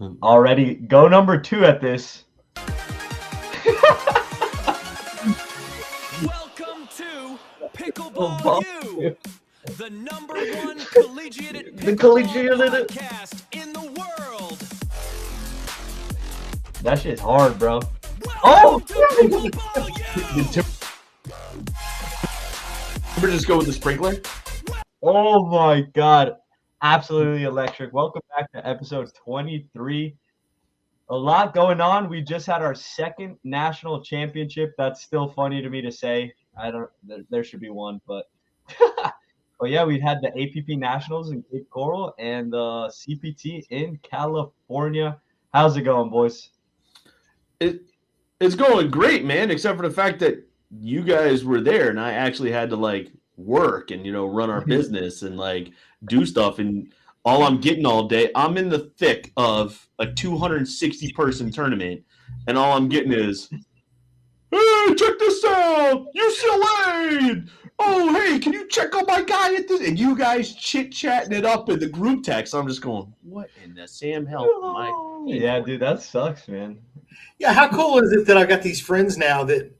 Already go number 2 at this. Welcome to Pickleball U, the #1 collegiate The pickleball collegiate. podcast in the world. That shit's hard, bro. Welcome to Pickleball U. Timber just go with the sprinkler? Oh my god. Absolutely electric. Welcome back to episode 23. A lot going on. We just had our second national championship. That's still funny to me to say. There should be one, but but yeah, we had the APP Nationals in Cape Coral and the CPT in California. How's it going, boys? It's going great, man, except for the fact that you guys were there and I actually had to work and run our business and do stuff, and all I'm getting all day, I'm in the thick of a 260 person tournament, and all I'm getting is, hey, check this out, UCLA. Oh, hey, can you check on my guy at this? And you guys chit-chatting it up in the group text. I'm just going, what in the Sam hell am I? Yeah, dude, that sucks, man. Yeah, how cool is it that I've got these friends now that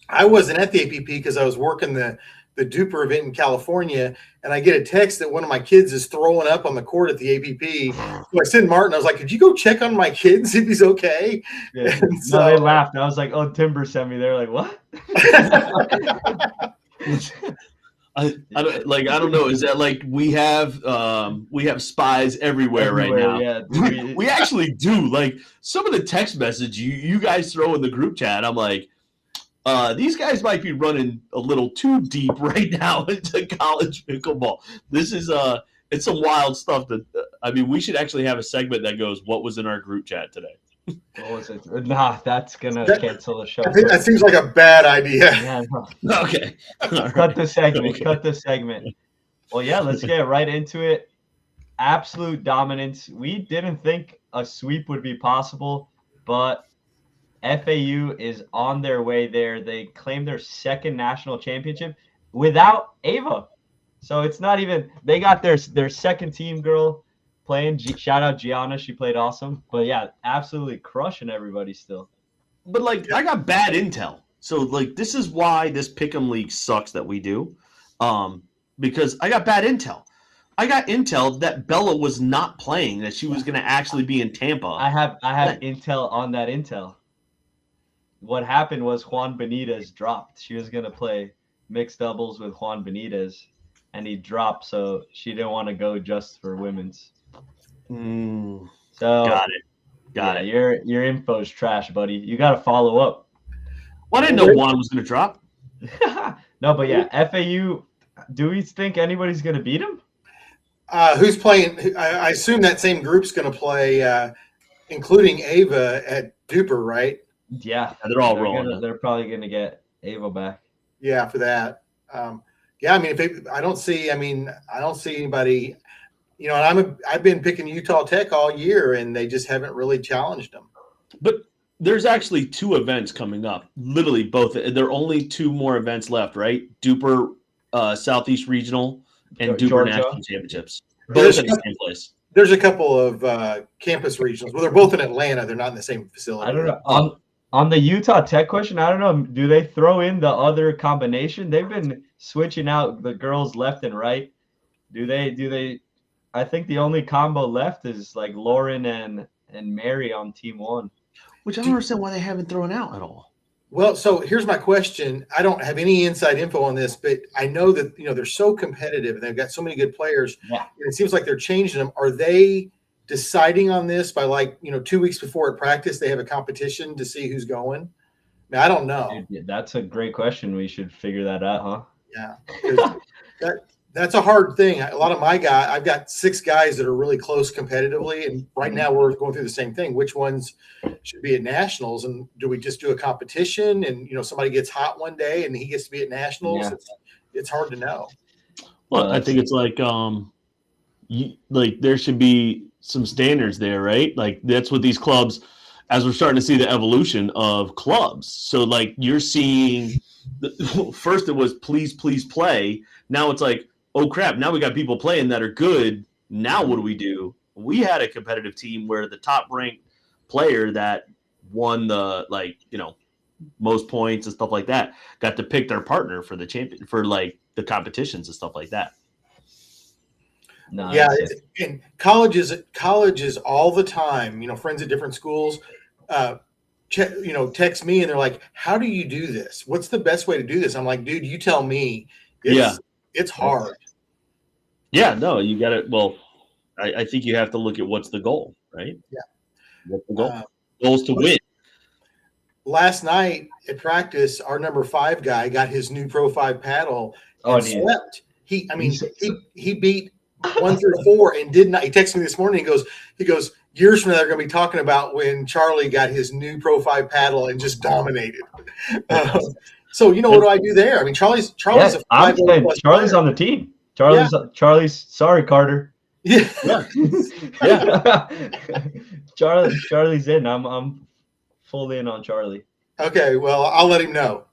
I wasn't at the APP because I was working the Duper event in California, and I get a text that one of my kids is throwing up on the court at the APP. So I sent Martin, I was like, could you go check on my kid, see if he's okay? Yeah. No, they laughed. I was like, oh, Timber sent me. They're like, what? I don't know. Is that we have spies everywhere right now? Yeah, we actually do. Some of the text message you guys throw in the group chat, I'm like, these guys might be running a little too deep right now into college pickleball. This is it's some wild stuff that we should actually have a segment that goes, what was in our group chat today? What was it? Nah, that's gonna cancel the show. I think that seems like a bad idea. Yeah, no. Okay. Cut the segment. Okay. Cut the segment. Well, yeah, let's get right into it. Absolute dominance. We didn't think a sweep would be possible, but FAU is on their way there. They claimed their second national championship without Ava. So it's not even – they got their second team girl playing. Shout out Gianna. She played awesome. But, yeah, absolutely crushing everybody still. But, I got bad intel. So, this is why this Pick'em League sucks that we do, because I got bad intel. I got intel that Bella was not playing, that she was going to actually be in Tampa. I have intel on that intel. What happened was Juan Benitez dropped. She was going to play mixed doubles with Juan Benitez, and he dropped, so she didn't want to go just for women's. So got it. Your info's trash, buddy. You got to follow up. Well, I didn't know Juan was going to drop. No, but yeah, FAU, do we think anybody's going to beat him? Who's playing? I assume that same group's going to play, including Ava at Duper, right? Yeah, they're all rolling. They're probably going to get Ava back. Yeah, for that. I don't see anybody. And I've been picking Utah Tech all year, and they just haven't really challenged them. But there's actually 2 events coming up. Literally both. There are only 2 more events left, right? Duper Southeast Regional and Duper Georgia. National Championships. Both in the same place. There's a couple of campus regionals. Well, they're both in Atlanta. They're not in the same facility. I don't know. On the Utah Tech question, I don't know. Do they throw in the other combination? They've been switching out the girls left and right. Do they? I think the only combo left is Lauren and Mary on team 1. Which I don't understand why they haven't thrown out at all. Well, so here's my question. I don't have any inside info on this, but I know that they're so competitive and they've got so many good players. Yeah. And it seems like they're changing them. Are they deciding on this by 2 weeks before at practice they have a competition to see who's going? I don't know. Dude, that's a great question. We should figure that out, huh? Yeah. That's a hard thing. A lot of my I've got 6 guys that are really close competitively, and right now we're going through the same thing. Which ones should be at nationals, and do we just do a competition and somebody gets hot one day and he gets to be at nationals? Yeah. It's hard to know. Well, I think it's there should be some standards there, right? That's what these clubs, as we're starting to see the evolution of clubs. So you're seeing first it was please play. Now it's oh crap, now we got people playing that are good. Now what do we do? we had a competitive team where the top ranked player that won the most points and stuff like that got to pick their partner for the champion for the competitions and stuff like that. No, Yeah, in colleges all the time. Friends at different schools, text me and they're like, "How do you do this? What's the best way to do this?" I'm like, "Dude, you tell me." It's hard. Yeah, no, you got it. Well, I think you have to look at what's the goal, right? Yeah. What's the goal? Goal's to win. Last night at practice, our number 5 guy got his new Pro 5 paddle and swept. He beat 1 through 4 and did not. He texted me this morning. He goes, years from now, they're going to be talking about when Charlie got his new Pro 5 paddle and just dominated. So what do I do there? I mean, Charlie's a 5 Charlie's on the team. Charlie's sorry, Carter. Yeah. Charlie's in. I'm fully in on Charlie. Okay, well, I'll let him know.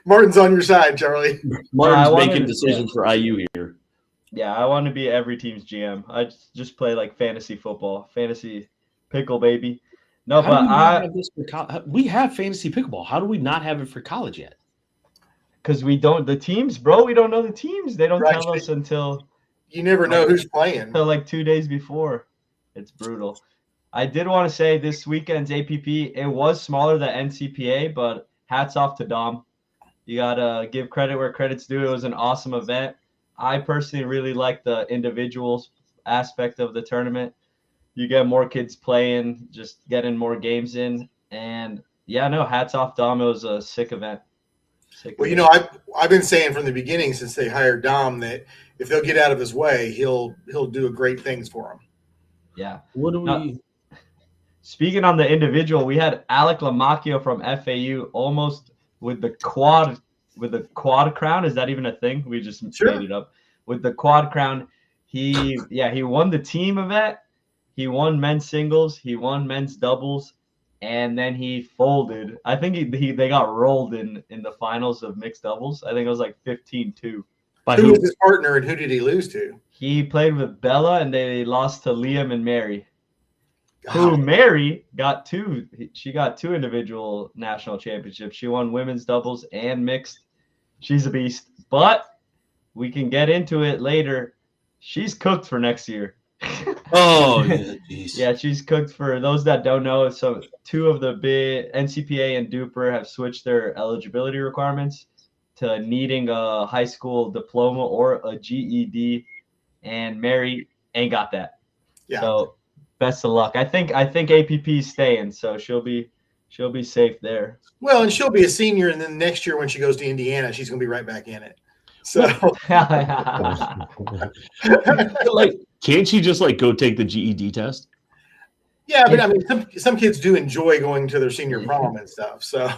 Martin's on your side, Charlie. Martin's making decisions for IU here. Yeah, I want to be every team's GM. I just play like fantasy football, fantasy pickle, baby. No, we have fantasy pickleball. How do we not have it for college yet? Because we don't the teams, bro. We don't know the teams. They don't tell us until you never know who's playing. Until like 2 days before. It's brutal. I did want to say this weekend's APP, it was smaller than NCPA, but hats off to Dom. You got to give credit where credit's due. It was an awesome event. I personally really like the individuals aspect of the tournament. You get more kids playing, just getting more games in. And, hats off, Dom. It was a sick event. I've been saying from the beginning since they hired Dom that if they'll get out of his way, he'll do great things for them. Yeah. What do we Speaking on the individual, we had Alec Lamacchio from FAU almost with the quad crown. Is that even a thing? We just made it up. With the quad crown, he won the team event. He won men's singles. He won men's doubles, and then he folded. I think they got rolled in the finals of mixed doubles. I think it was like 15-2. Who was his partner and who did he lose to? He played with Bella, and they lost to Liam and Mary. Who Mary got 2. She got 2 individual national championships. She won women's doubles and mixed. She's a beast. But we can get into it later. She's cooked for next year. Oh, geez. Yeah, she's cooked for those that don't know. So 2 of the big NCPA and Duper have switched their eligibility requirements to needing a high school diploma or a GED, and Mary ain't got that. Yeah. So best of luck. I think APP's staying, so she'll be safe there. Well, and she'll be a senior, and then next year when she goes to Indiana, she's going to be right back in it. So, can't she just go take the GED test? Yeah, but I mean, some kids do enjoy going to their senior prom and stuff. So,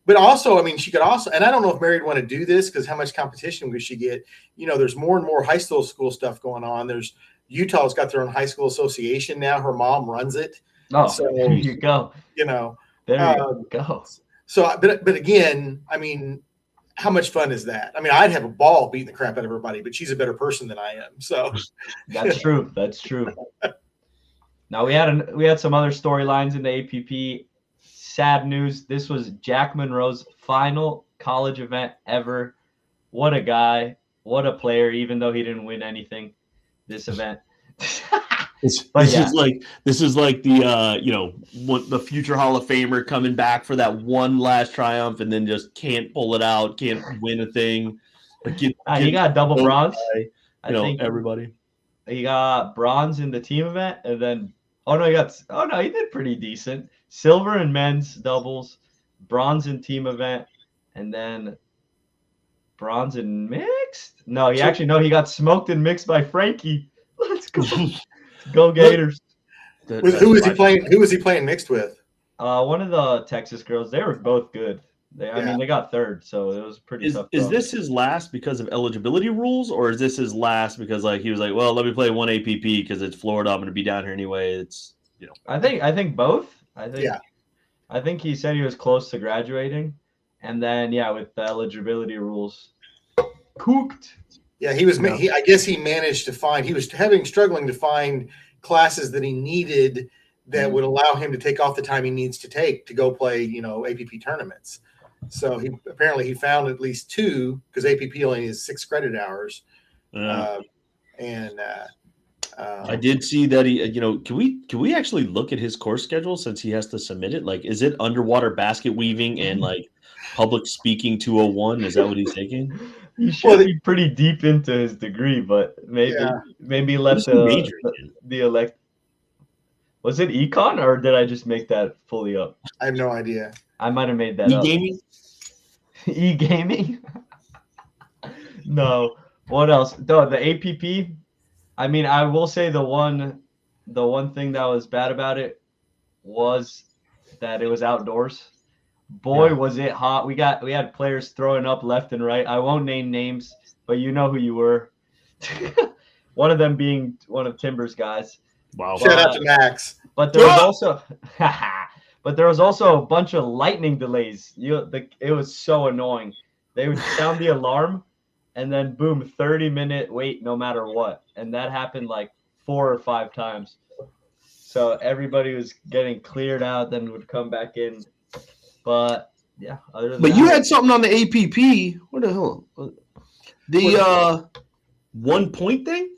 but also, I mean, she could also, and I don't know if Mary would want to do this because how much competition would she get? There's more and more high school stuff going on. There's Utah's got their own high school association now. Her mom runs it. Oh, so there you go. There you go. So, but again, I mean, how much fun is that? I mean, I'd have a ball beating the crap out of everybody, but she's a better person than I am. So that's true. That's true. Now we had some other storylines in the APP. Sad news. This was Jack Monroe's final college event ever. What a guy. What a player, even though he didn't win anything this event. This is like the future Hall of Famer coming back for that one last triumph and then just can't pull it out, can't win a thing. He got double bronze. I think everybody. He got bronze in the team event, and then he did pretty decent. Silver in men's doubles, bronze in team event, and then bronze in mixed. No, he got smoked in mixed by Frankie. Let's go. Go Gators. Who was he playing? Who was he playing mixed with? One of the Texas girls. They were both good. I mean, they got third, so it was pretty tough. Is this his last because of eligibility rules, or is this his last because he was like, well, let me play one APP because it's Florida. I'm going to be down here anyway. It's I think both. I think he said he was close to graduating, and then with the eligibility rules, cooked. Yeah, he was. No. I guess he managed to find. He was struggling to find classes that he needed that would allow him to take off the time he needs to take to go play, APP tournaments. So he found at least 2 because APP only is 6 credit hours. I did see that he, can we actually look at his course schedule since he has to submit it? Like, is it underwater basket weaving and like public speaking 201? Is that what he's taking? He should be pretty deep into his degree, but maybe let the elect. Was it econ or did I just make that fully up? I have no idea. I might have made that up. E-gaming? E-gaming? No. What else? The APP. I mean, I will say the one thing that was bad about it was that it was outdoors. Boy, was it hot. We had players throwing up left and right. I won't name names, but you know who you were. One of them being one of Timber's guys. Wow. Shout out to Max. But there was also a bunch of lightning delays. It was so annoying. They would sound the alarm and then boom, 30-minute wait no matter what. And that happened like 4 or 5 times. So everybody was getting cleared out, then would come back in. But yeah, other than that, you had something on the APP. What the hell? The 1 point thing?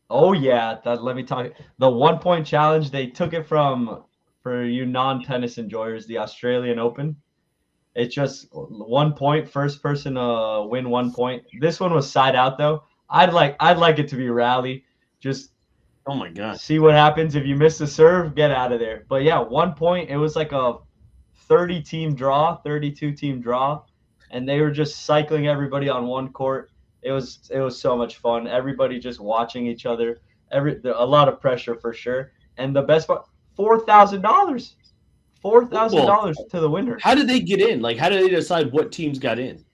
Oh yeah, let me talk. The 1 point challenge, they took it from, for you non-tennis enjoyers, the Australian Open. It's just 1 point, first person to win 1 point. This one was side out though. I'd like it to be rally. Just oh my god, see what happens if you miss the serve, get out of there. But yeah, 1 point. It was like a 32 team draw, and they were just cycling everybody on one court. It was so much fun. Everybody just watching each other. A lot of pressure for sure. And the best part, $4,000. $4,000 to the winner. How did they get in? Like, how did they decide what teams got in?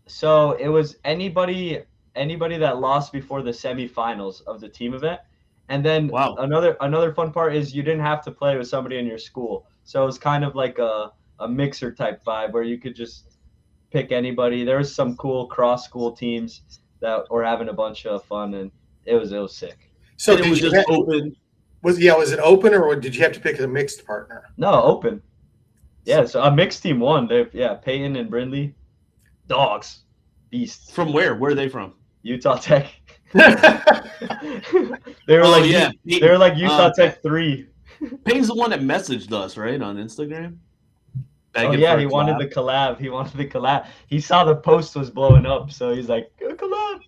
So it was anybody that lost before the semifinals of the team event. And then another fun part is you didn't have to play with somebody in your school. So it was kind of like a mixer type vibe where you could just pick anybody. There was some cool cross school teams that were having a bunch of fun, and it was sick. So it was just open. Was it open, or did you have to pick a mixed partner? No, open. Yeah, so a mixed team won. Peyton and Brindley, dogs, beasts. From where? Where are they from? Utah Tech. They were like Utah Tech 3. Payne's the one that messaged us, right, on Instagram. He wanted the collab. He saw the post was blowing up, so he's like, collab.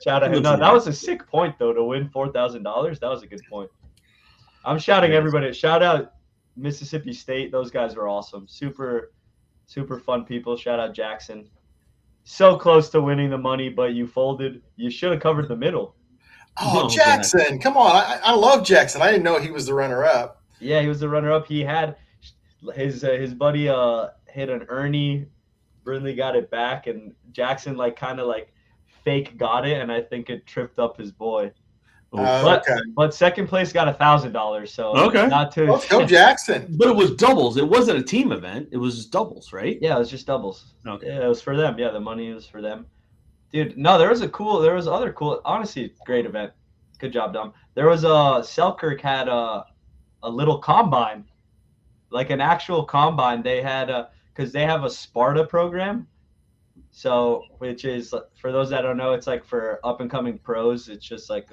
Shout out. No, that was a sick point though to win $4,000. That was a good point. I'm shouting everybody. Shout out Mississippi State. Those guys were awesome. Super, super fun people. Shout out Jackson. So close to winning the money, but you folded. You should have covered the middle. Oh, Jackson. Come on. I love Jackson. I didn't know he was the runner-up. Yeah, he was the runner-up. He had his buddy hit an Ernie. Brindley got it back, and Jackson kind of fake got it, and I think it tripped up his boy. But second place got $1,000, so not too. Let's go, Jackson. But it was doubles. It wasn't a team event. It was just doubles, right? Yeah, it was just doubles. Okay. Yeah, it was for them. Yeah, the money was for them. Dude, no, there was other cool, honestly, great event. Good job, Dom. There was Selkirk had a little combine, like an actual combine. They had because they have a Sparta program. So, which is, for those that don't know, it's like for up and coming pros. It's just like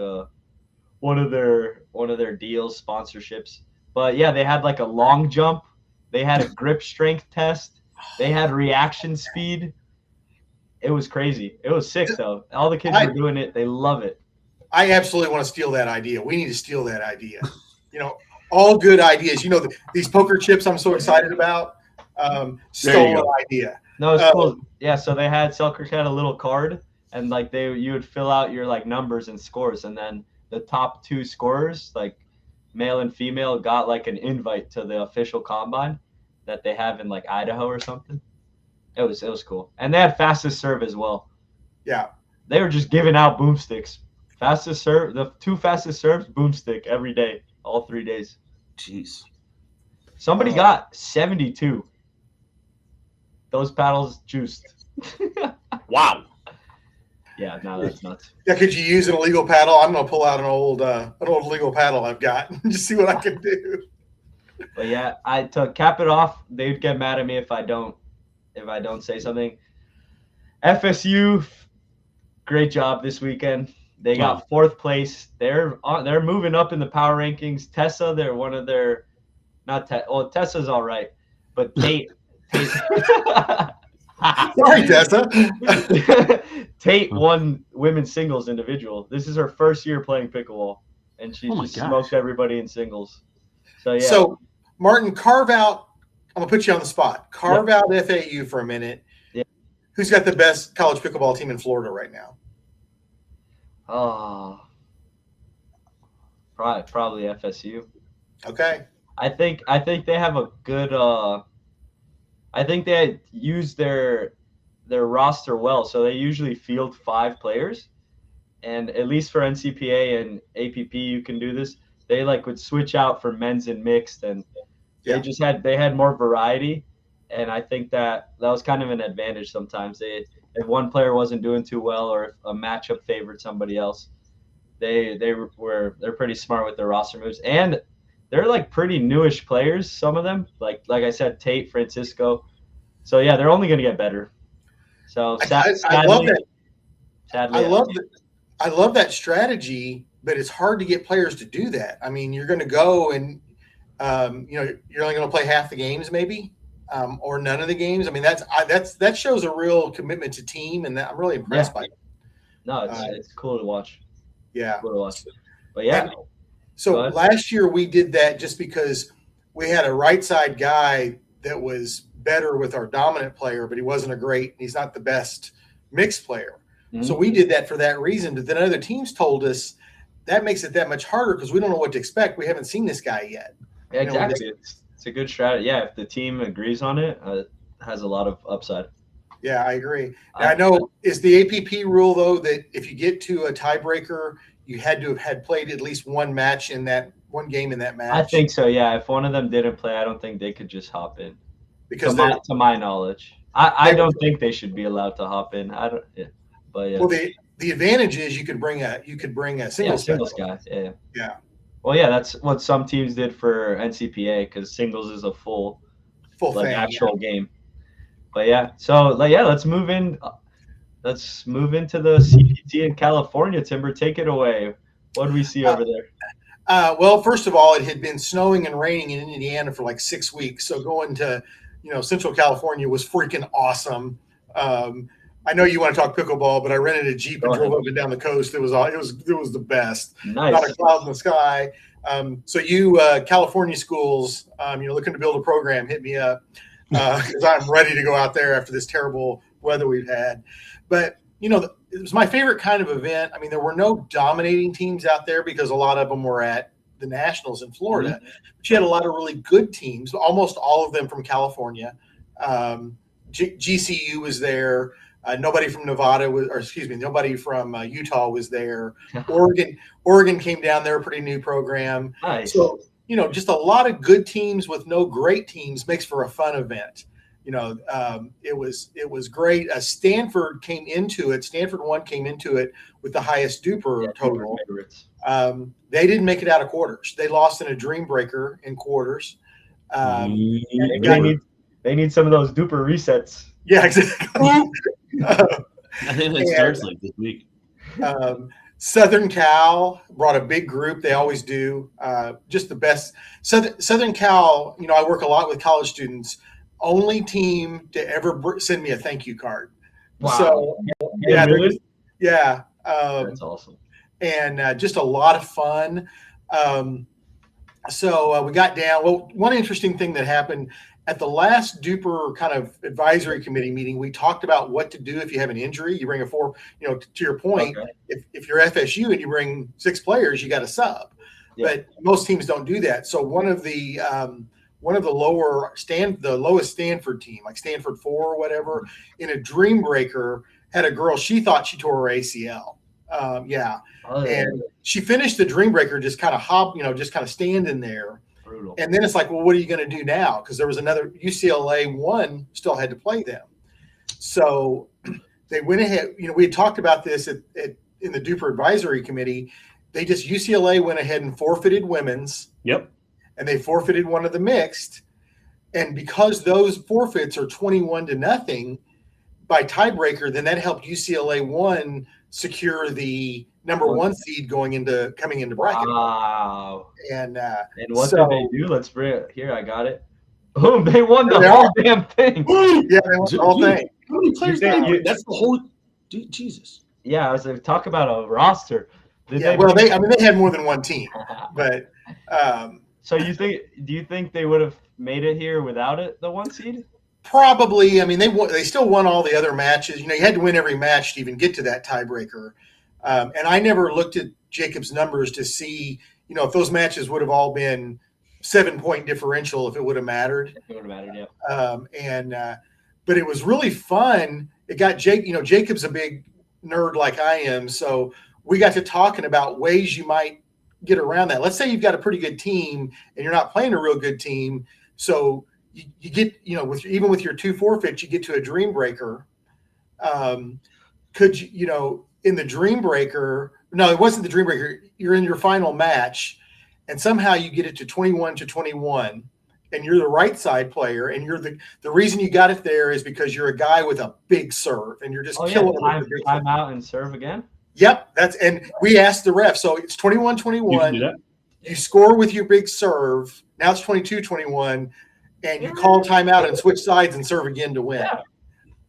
one of their deals, sponsorships. But yeah, they had like a long jump. They had a grip strength test. They had reaction speed. It was crazy. It was sick though. All the kids were doing it. They love it. I absolutely want to steal that idea. We need to steal that idea. All good ideas. These poker chips I'm so excited about. Stolen idea. No, it's cool. Yeah, so they had Selkirk had a little card, and you would fill out your numbers and scores, and then the top 2 scorers, like male and female, got an invite to the official combine that they have in Idaho or something. It was cool, and they had fastest serve as well. Yeah, they were just giving out boomsticks. Fastest serve, the 2 fastest serves, boomstick every day, all 3 days. Jeez. Somebody got 72. Those paddles juiced. Wow. Yeah, no, that's nuts. Yeah, could you use an illegal paddle? I'm gonna pull out an old illegal paddle I've got and just see what I can do. But yeah, to cap it off, they'd get mad at me if I don't say something. FSU, great job this weekend. They got 4th place. They're moving up in the power rankings. Tessa, they're one of their Tessa's all right, but Tate. Sorry, Tessa. Tate won women's singles individual. This is her first year playing pickleball, and she just smoked everybody in singles. So yeah. So Martin, carve out. I'm gonna put you on the spot. Carve out FAU for a minute. Yeah. Who's got the best college pickleball team in Florida right now? Oh, probably FSU. Okay. I think they have a good. I think they use their roster well, so they usually field 5 players, and at least for NCPA and APP, you can do this. They would switch out for men's and mixed, and they had more variety, and I think that was kind of an advantage sometimes. If one player wasn't doing too well, or if a matchup favored somebody else, they're pretty smart with their roster moves, and they're pretty newish players. Some of them, like I said, Tate, Francisco. So yeah, they're only going to get better. So sadly, I love that. Sadly, I love that strategy, but it's hard to get players to do that. I mean, you're going to go and you're only going to play half the games, maybe, or none of the games. I mean, that shows a real commitment to team, and I'm really impressed by it. No, it's cool to watch. Yeah, cool to watch. But yeah. So last year we did that just because we had a right side guy that was better with our dominant player, but he's not the best mixed player. Mm-hmm. So we did that for that reason. But then other teams told us that makes it that much harder because we don't know what to expect. We haven't seen this guy yet. Yeah, exactly. It's a good strategy. Yeah, if the team agrees on it, it has a lot of upside. Yeah, I agree. Now, I know is the APP rule though that if you get to a tiebreaker, you had to have had played at least one game in that match. I think so. Yeah, if one of them didn't play, I don't think they could just hop in. Because to my knowledge, I don't think they should be allowed to hop in. I don't. Yeah, but yeah. Well, the advantage is you could bring a singles guy. Yeah. Yeah. Well, yeah, that's what some teams did for NCPA because singles is a full thing, actual game. But yeah, so let's move in. Let's move into the CPT in California. Timber, take it away. What do we see over there? Well, first of all, it had been snowing and raining in Indiana for 6 weeks. So going to, Central California was freaking awesome. I know you want to talk pickleball, but I rented a Jeep and drove up and down the coast. It was the best. Nice. Not a cloud in the sky. So you California schools, you're looking to build a program, hit me up because I'm ready to go out there after this terrible weather we've had. But, it was my favorite kind of event. I mean, there were no dominating teams out there because a lot of them were at the Nationals in Florida. Mm-hmm. But you had a lot of really good teams, almost all of them from California. GCU was there. Nobody from nobody from Utah was there. Oregon came down there, a pretty new program. Nice. So, just a lot of good teams with no great teams makes for a fun event. It was great. Stanford came into it. Stanford 1 came into it with the highest duper total. They didn't make it out of quarters. They lost in a dream breaker in quarters. They need some of those duper resets. Yeah, exactly. I think it starts this week. Southern Cal brought a big group. They always do. Just the best. Southern Cal, I work a lot with college students. Only team to ever send me a thank you card. Wow. So, yeah, really? Yeah. That's awesome. And just a lot of fun. So we got down. Well, one interesting thing that happened at the last duper kind of advisory committee meeting, we talked about what to do if you have an injury. You bring to your point, if you're FSU and you bring 6 players, you got a sub. Yeah. But most teams don't do that. So one of the lowest Stanford team, like Stanford 4 or whatever, in a dream breaker, had a girl, she thought she tore her ACL. And she finished the dream breaker just kind of standing there. Brutal. And then it's like, well, what are you going to do now? Because there was another UCLA 1 still had to play them. So they went ahead. We had talked about this in the Duper Advisory Committee. UCLA went ahead and forfeited women's. Yep. And they forfeited one of the mixed. And because those forfeits are 21-0 by tiebreaker, then that helped UCLA 1 secure the number 1 seed coming into bracket. Wow. And what did they do? Let's bring it here. I got it. Boom! They won the whole damn thing. Yeah, they won the whole thing. How many players that's the whole. Dude, Jesus. Yeah, I was like, talk about a roster. They had more than one team, but. So do you think they would have made it here without it, the 1 seed? Probably. I mean, they still won all the other matches. You had to win every match to even get to that tiebreaker. And I never looked at Jacob's numbers to see, if those matches would have all been 7-point differential, if it would have mattered. It would have mattered, yeah. But it was really fun. It got Jacob's a big nerd like I am, so we got to talking about ways you might get around that. Let's say you've got a pretty good team and you're not playing a real good team, so you get even with your 2 forfeits, you get to a dream breaker. Could you in the dream breaker? No, it wasn't the dream breaker. You're in your final match, and somehow you get it to 21-21, and you're the right side player, and you're the reason you got it there is because you're a guy with a big serve, and you're just killing them. Time out and serve again. Yep, and we asked the ref. So it's 21-21. You score with your big serve. Now it's 22-21, and you call timeout and switch sides and serve again to win. Yeah.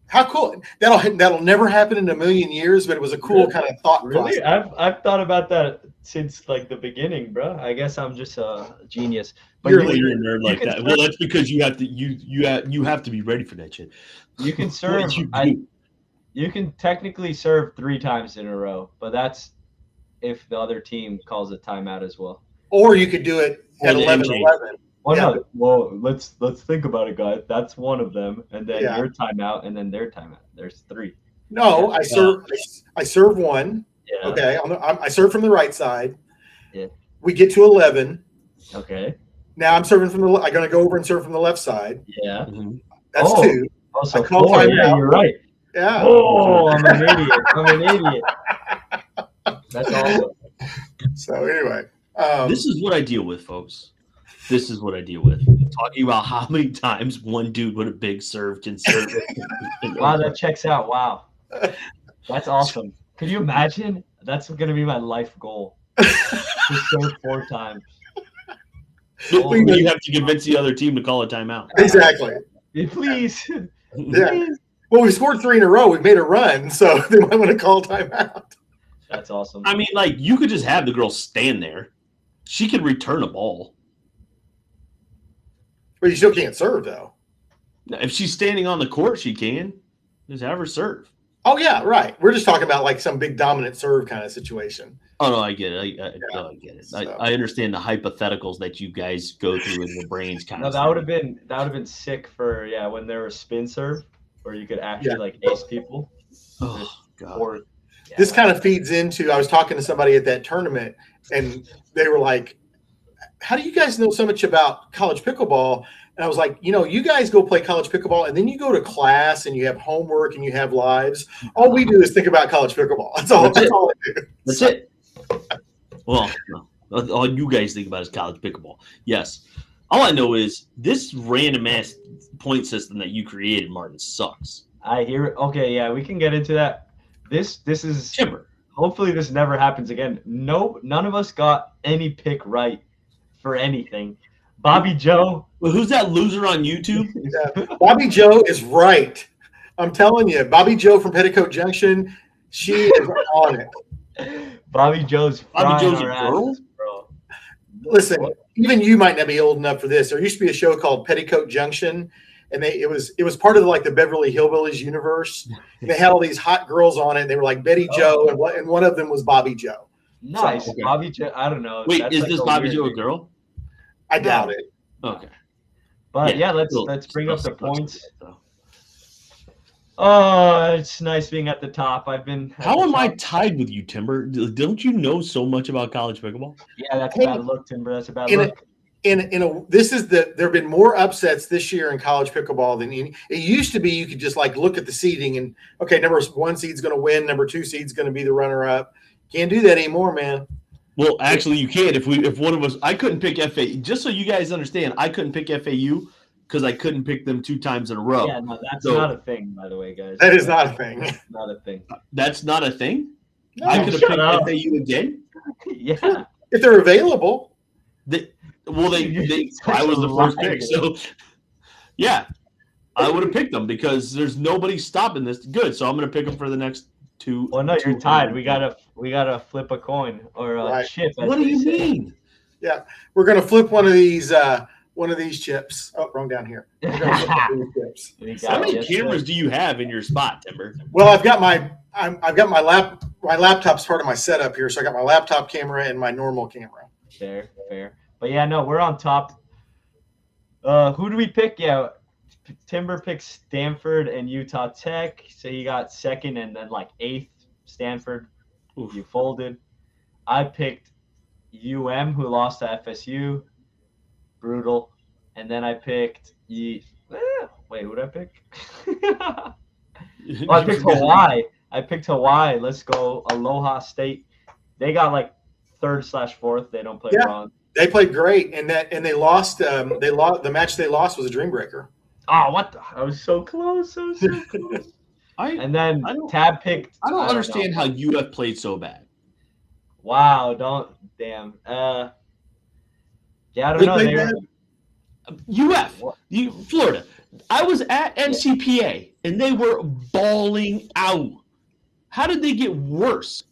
How cool! That'll never happen in a million years, but it was a cool kind of thought process. Really, I've thought about that since like the beginning, bro. I guess I'm just a genius. But you're a nerd like that. Well, that's because you have to be ready for that shit. You can serve. You can technically serve 3 times in a row, but that's if the other team calls a timeout as well. Or you could do it at 11-11. Well, no. Well, let's think about it, guys. That's one of them, and then your timeout, and then their timeout. There's 3. No, I serve 1. Yeah. Okay, I serve from the right side. Yeah. We get to 11. Okay. Now I'm serving I'm going to go over and serve from the left side. Yeah. Mm-hmm. That's 2. Also, 4. Yeah, you're right. Yeah. Oh, I'm an idiot. That's awesome. So anyway, this is what I deal with, folks. This is what I deal with. Talking about how many times one dude with a big serve can serve. Wow, that checks out. Wow. That's awesome. Could you imagine? That's going to be my life goal. To serve 4 times. You have to convince the other team to call a timeout. Exactly. Please. Yeah. Please. Well, we scored 3 in a row. We've made a run, so they might want to call timeout. That's awesome. I mean, like, you could just have the girl stand there. She could return a ball. But you still can't serve, though. If she's standing on the court, she can. Just have her serve. Oh, yeah, right. We're just talking about, like, some big dominant serve kind of situation. Oh, no, I get it. I get it. So. I understand the hypotheticals that you guys go through in your brains. That would have been sick for, when there was spin serve, where you could actually, like, ace people. Oh, God. This kind of feeds into, I was talking to somebody at that tournament, and they were like, how do you guys know so much about college pickleball? And I was like, you guys go play college pickleball, and then you go to class, and you have homework, and you have lives. All we do is think about college pickleball. That's all I do. That's it. Well, no. All you guys think about is college pickleball. Yes. All I know is this random-ass point system that you created, Martin, sucks. I hear it. Okay, yeah, we can get into that. This is Timber. Hopefully this never happens again. No, none of us got any pick right for anything. Bobby Joe. Well, who's that loser on YouTube? Bobby Joe is right. I'm telling you, Bobby Joe from Petticoat Junction, she is on it. Bobby Joe's a girl? bro. Listen, even you might not be old enough for this. There used to be a show called Petticoat Junction, and it was part of the Beverly Hillbillies universe. And they had all these hot girls on it. And they were like Betty Joe, and one of them was Bobby Joe. Nice, so, okay. Bobby Joe. I don't know. Wait, is this Bobby Joe a girl? I doubt it. Okay, but let's bring up the points. Oh, it's nice being at the top. How am I tied with you, Timber? Don't you know so much about college pickleball? Yeah, that's a bad look, Timber. That's a bad look. there have been more upsets this year in college pickleball than it used to be. You could just like look at the seeding and okay, number 1 seed's going to win, number 2 seed's going to be the runner up. Can't do that anymore, man. Well, actually, you can. If one of us, I couldn't pick FAU. Just so you guys understand, I couldn't pick FAU because I couldn't pick them 2 times in a row. Yeah, no, that's not a thing, by the way, guys. That is not a thing. That's not a thing. That's not a thing. No, I could have picked up. FAU again. Yeah. if they're available. I was the first pick, so yeah, I would have picked them because there's nobody stopping this. Good, so I'm going to pick them for the next 2. Well, no, you're tied. We gotta flip a coin or a chip. What do you mean? Yeah, we're going to flip one of these chips. Oh, wrong down here. We're gonna flip one of these chips. How many cameras do you have in your spot, Timber? Well, I've got my laptop's part of my setup here, so I got my laptop camera and my normal camera. Fair. But yeah, no, we're on top. Who do we pick? Yeah, Timber picked Stanford and Utah Tech, so he got 2nd and then like 8th Stanford. Oof. You folded. I picked who lost to FSU. Brutal. And then I picked wait, who did I pick? I picked Hawaii. Let's go. Aloha State. They got like 3rd/4th. They don't play bronze. They played great, and they lost. The match they lost was a dream breaker. Oh, what? I was so close. Tab picked. I don't understand how UF played so bad. Wow! Damn. Yeah, I don't know. UF, Florida. I was at NCPA, and they were balling out. How did they get worse?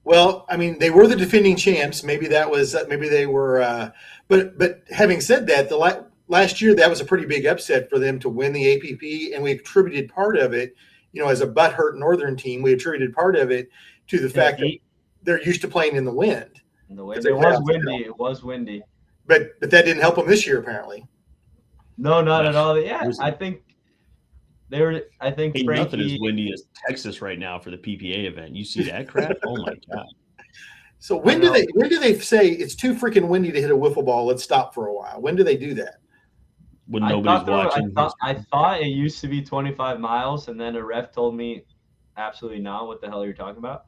Well, I mean, they were the defending champs. Maybe they were. But having said that, last year that was a pretty big upset for them to win the APP, and we attributed part of it, as a butthurt Northern team, we attributed part of it to the fact that they're used to playing in the wind. It was windy. It was windy. But that didn't help them this year, apparently. No, not at all. Yeah, I think Ain't Frankie, nothing as windy as Texas right now for the PPA event. You see that crap? Oh my god! So when do they say it's too freaking windy to hit a wiffle ball? Let's stop for a while. When do they do that? When nobody's watching. I thought it used to be 25 miles, and then a ref told me, absolutely not. What the hell are you talking about?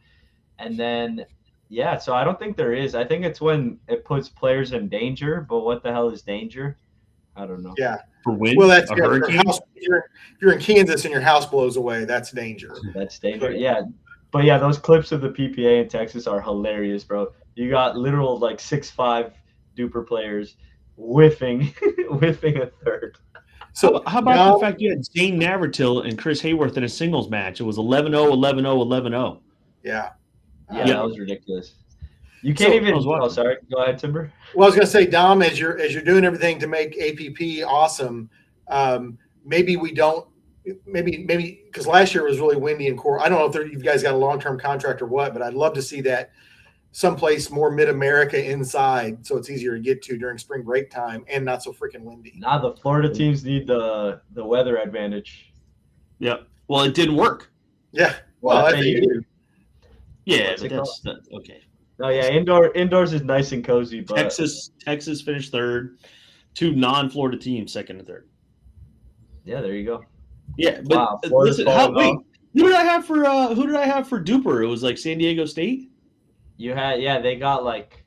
And then, yeah. So I don't think there is. I think it's when it puts players in danger. But what the hell is danger? I don't know. Yeah. For wind? Well, that's hurricane? if you're in Kansas and your house blows away, that's danger. That's danger. Yeah. But yeah, those clips of the PPA in Texas are hilarious, bro. You got literal like 6'5" duper players whiffing a third. So how about the fact you had Zane Navratil and Chris Hayworth in a singles match? It was 11-0, 11-0, 11-0. Yeah. Yeah, that was ridiculous. You can't even. Oh, sorry. Go ahead, Timber. Well, I was going to say, Dom, as you're doing everything to make APP awesome, maybe we don't. Maybe because last year was really windy and cold. I don't know if you guys got a long-term contract or what, but I'd love to see that someplace more mid-America inside, so it's easier to get to during spring break time and not so freaking windy. Nah, the Florida teams need the weather advantage. Yeah. Well, it didn't work. Yeah. Well, I think yeah, but that's okay. No, yeah, indoors is nice and cozy. But Texas finished 3rd. 2 non-Florida teams 2nd and 3rd. Yeah, there you go. Yeah, but listen, who did I have for Duper? It was like San Diego State. They got like.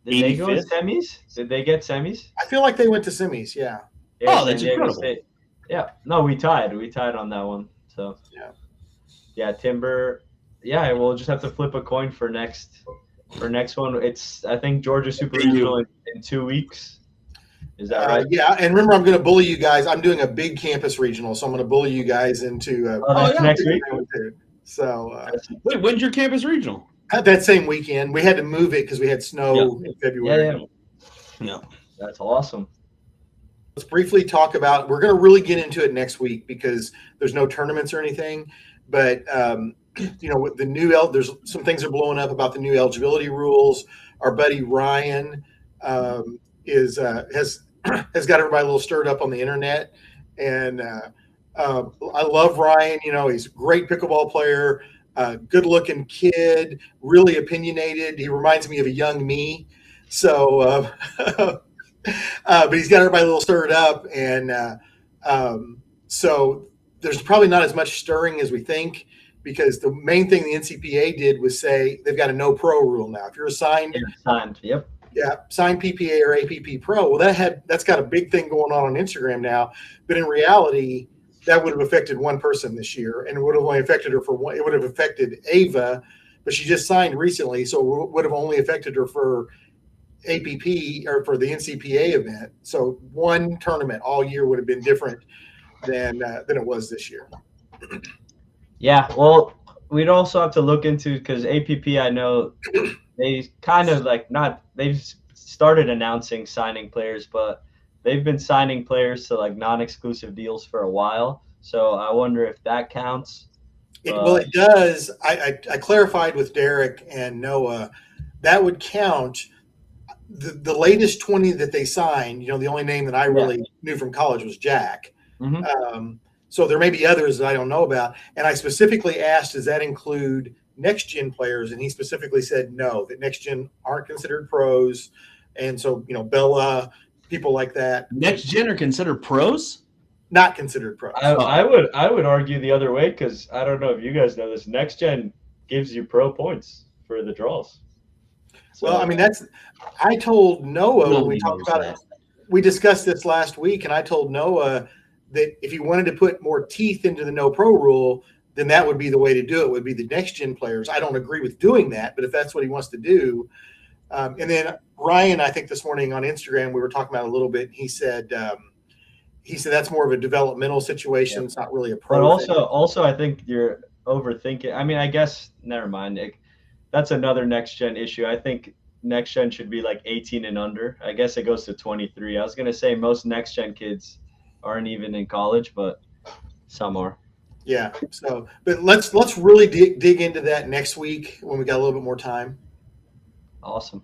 Did they go to semis? Did they get semis? I feel like they went to semis. Yeah. Oh, that's incredible. State. Yeah. No, we tied. We tied on that one. So. Yeah. Yeah, Timber. Yeah, we'll just have to flip a coin for next one. It's I think Georgia Super Regional in 2 weeks. Is that right? Yeah, and remember, I'm going to bully you guys. I'm doing a big campus regional, so I'm going to bully you guys into. Next week. So, wait, when's your campus regional? That same weekend. We had to move it because we had snow in February. Yeah, that's awesome. Let's briefly talk about. We're going to really get into it next week because there's no tournaments or anything, but. With the new there's some things are blowing up about the new eligibility rules. Our buddy Ryan has got everybody a little stirred up on the internet, and I love Ryan. He's a great pickleball player, good looking kid, really opinionated. He reminds me of a young me. So, but he's got everybody a little stirred up, and so there's probably not as much stirring as we think, because the main thing the NCPA did was say they've got a no pro rule now. If you're assigned, Yep. yeah, signed PPA or APP Pro. Well, that's got a big thing going on Instagram now, but in reality, that would have affected one person this year, and it would have only affected her for one. It would have affected Ava, but she just signed recently, so it would have only affected her for APP or for the NCPA event. So one tournament all year would have been different than it was this year. Yeah, well, we'd also have to look into, because APP, I know they kind of they've started announcing signing players, but they've been signing players to like non-exclusive deals for a while. So I wonder if that counts. Well, it does. I clarified with Derek and Noah that would count. The latest 20 that they signed, the only name that I really knew from college was Jack. Mm-hmm. So there may be others that I don't know about. And I specifically asked, does that include next gen players? And he specifically said no, that next gen aren't considered pros. And so, Bella, people like that. Next gen are considered pros? Not considered pros. I would argue the other way, because I don't know if you guys know this. Next gen gives you pro points for the draws. So, well, I mean, I told Noah when we talked about it. We discussed this last week, and I told Noah that if he wanted to put more teeth into the no pro rule, then that would be the way to do it, would be the next gen players. I don't agree with doing that, but if that's what he wants to do. And then Ryan, I think this morning on Instagram, we were talking about it a little bit. He said that's more of a developmental situation. It's not really a pro. But also, I think you're overthinking. I mean, I guess, never mind. That's another next gen issue. I think next gen should be like 18 and under. I guess it goes to 23. I was going to say most next gen kids aren't even in college, but some are. Yeah. So, but let's really dig into that next week when we got a little bit more time. Awesome.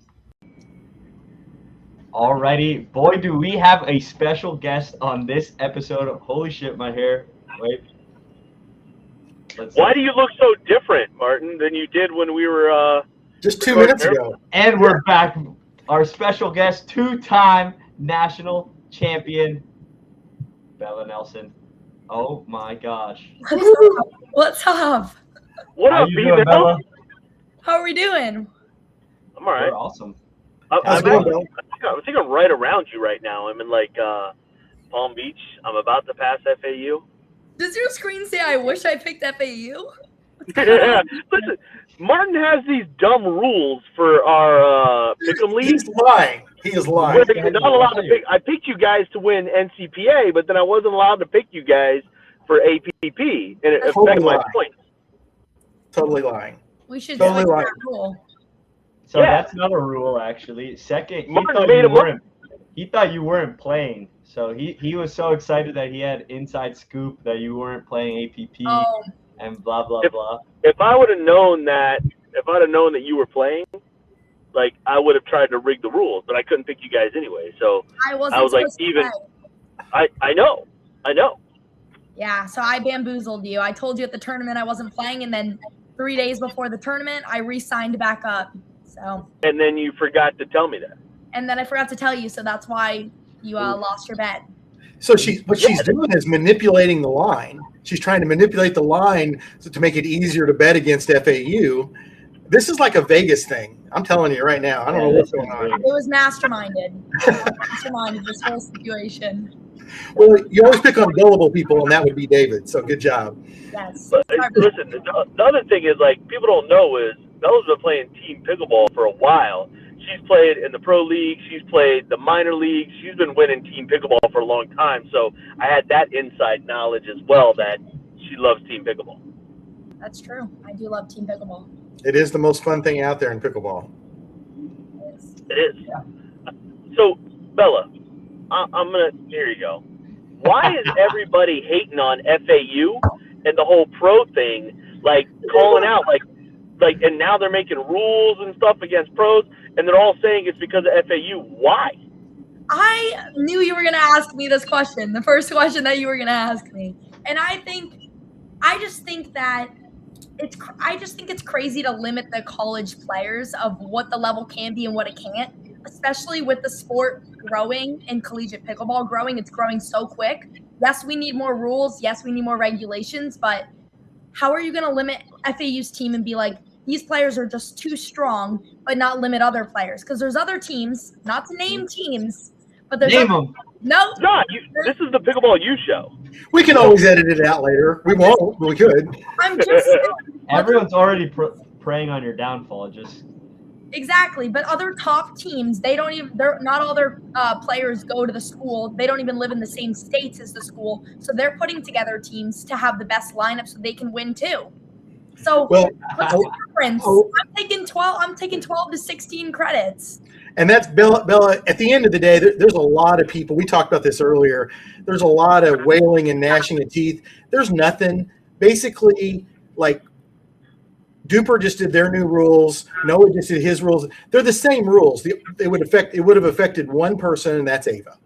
Alrighty, boy, do we have a special guest on this episode. Holy shit, my hair. Wait. Why do you look so different, Martin, than you did when we were just 2 minutes ago? And we're back. Our special guest, two-time national champion, Bella Nelson. Oh my gosh. What's up? What How up, you doing, Bella? Bella? How are we doing? I'm all right. We're awesome. I think I'm right around you right now. I'm in Palm Beach. I'm about to pass FAU. Does your screen say I wish I picked FAU? Yeah. Listen, Martin has these dumb rules for our Pick'em League. He's lying. He is lying. Where you're not allowed to pick. I picked you guys to win NCPA, but then I wasn't allowed to pick you guys for APP, and it affected my points. Totally lying. We should Totally switch lying. that rule. So that's another rule, actually. Second, he thought you weren't playing. So he was so excited that he had inside scoop that you weren't playing APP and blah blah blah. If I would have known that, you were playing, I would have tried to rig the rules, but I couldn't pick you guys anyway. So I was like, I know. Yeah, so I bamboozled you. I told you at the tournament I wasn't playing, and then 3 days before the tournament, I re-signed back up. So. And then you forgot to tell me that. And then I forgot to tell you, so that's why you lost your bet. So what she's doing is manipulating the line. She's trying to manipulate the line to make it easier to bet against FAU. This is like a Vegas thing. I'm telling you right now. I don't know what's going on. It was masterminded. Masterminded this whole situation. Well, you always pick on gullible people, and that would be David. So good job. Yes. But, listen, the other thing is, people don't know is Bella's been playing team pickleball for a while. She's played in the pro league. She's played the minor leagues. She's been winning team pickleball for a long time. So I had that inside knowledge as well that she loves team pickleball. That's true. I do love team pickleball. It is the most fun thing out there in pickleball. It is. Yeah. So, Bella, here you go. Why is everybody hating on FAU and the whole pro thing, calling out, and now they're making rules and stuff against pros, and they're all saying it's because of FAU. Why? I knew you were going to ask me this question, the first question that you were going to ask me. And I just think it's crazy to limit the college players of what the level can be and what it can't. especially with the sport growing and collegiate pickleball growing, it's growing so quick. Yes, we need more rules. Yes, we need more regulations, but how are you going to limit FAU's team and be like, these players are just too strong, but not limit other players? Because there's other teams, not to name teams, but there's Name them. No. John, this is the Pickleball U show. We can always edit it out later. We won't, but we could. I'm just saying, Everyone's already preying on your downfall. Just exactly. But other top teams, they're not all their players go to the school. They don't even live in the same states as the school. So they're putting together teams to have the best lineup so they can win too. So what's the difference? I'm taking 12 to 16 credits. And that's Bella. At the end of the day, there's a lot of people. We talked about this earlier. There's a lot of wailing and gnashing of teeth. There's nothing. Basically, like Duper just did their new rules. Noah just did his rules. They're the same rules. It would have affected one person, and that's Ava.